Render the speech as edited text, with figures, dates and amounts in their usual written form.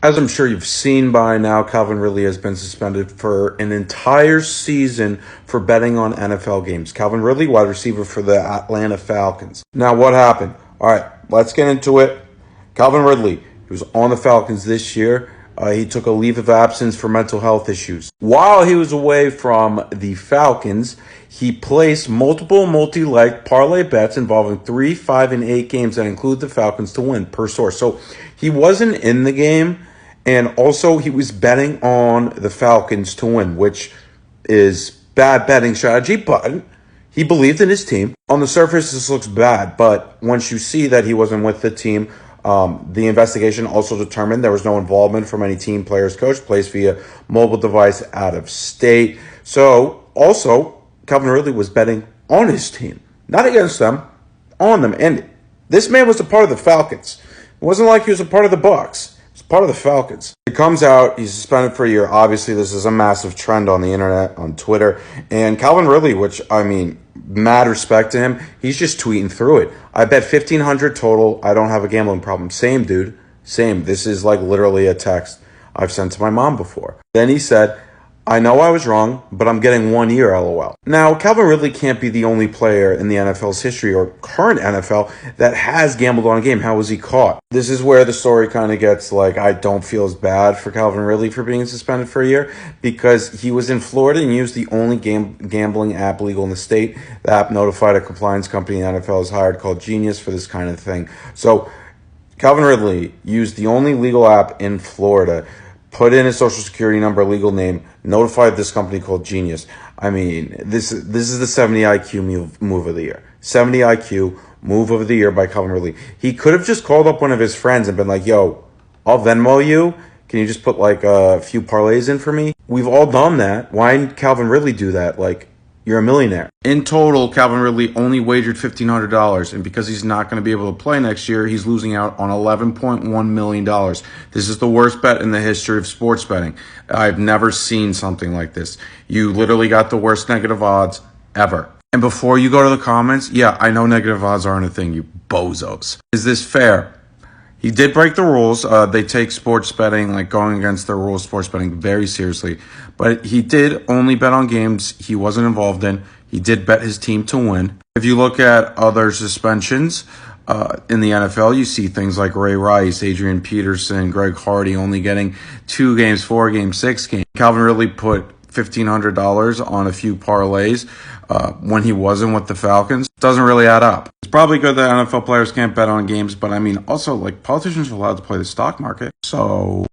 As I'm sure you've seen by now, Calvin Ridley has been suspended for an entire season for betting on NFL games. Calvin Ridley, wide receiver for the Atlanta Falcons. Now, what happened? All right, let's get into it. Calvin Ridley, he was on the Falcons this year. He took a leave of absence for mental health issues. While he was away from the Falcons, he placed multiple multi-leg parlay bets involving 3, 5, and 8 games that include the Falcons to win per source. So he wasn't in the game, and also he was betting on the Falcons to win, which is bad betting strategy, but he believed in his team. On the surface, this looks bad, but once you see that he wasn't with the team, the investigation also determined there was no involvement from any team, players, coach, placed via mobile device out of state. So, also, Calvin Ridley was betting on his team, not against them, on them. And this man was a part of the Falcons. It wasn't like he was a part of the Bucs. He was part of the Falcons. It comes out, he's suspended for a year. Obviously, this is a massive trend on the internet, on Twitter. And Calvin Ridley, which, I mean, mad respect to him, he's just tweeting through it. I bet 1,500 total. I don't have a gambling problem. Same, dude. Same. This is like literally a text I've sent to my mom before. Then he said, I know I was wrong, but I'm getting 1 year, LOL. Now, Calvin Ridley can't be the only player in the NFL's history or current NFL that has gambled on a game. How was he caught? This is where the story kind of gets like, I don't feel as bad for Calvin Ridley for being suspended for a year because he was in Florida and used the only gambling app legal in the state. The app notified a compliance company the NFL has hired called Genius for this kind of thing. So Calvin Ridley used the only legal app in Florida, put in his social security number, legal name, notified this company called Genius. I mean, this is the 70 IQ move of the year. 70 IQ move of the year by Calvin Ridley. He could have just called up one of his friends and been like, yo, I'll Venmo you. Can you just put like a few parlays in for me? We've all done that. Why didn't Calvin Ridley do that? Like, you're a millionaire. In total, Calvin Ridley only wagered $1,500, and because he's not going to be able to play next year, he's losing out on $11.1 million. This is the worst bet in the history of sports betting. I've never seen something like this. You literally got the worst negative odds ever. And before you go to the comments, yeah, I know negative odds aren't a thing, you bozos. Is this fair? He did break the rules. They take sports betting, like going against the rules of sports betting, very seriously. But he did only bet on games he wasn't involved in. He did bet his team to win. If you look at other suspensions in the NFL, you see things like Ray Rice, Adrian Peterson, Greg Hardy only getting 2 games, 4 games, 6 games. Calvin Ridley put $1,500 on a few parlays when he wasn't with the Falcons. Doesn't really add up. It's probably good that NFL players can't bet on games, but I mean, also, like, politicians are allowed to play the stock market. So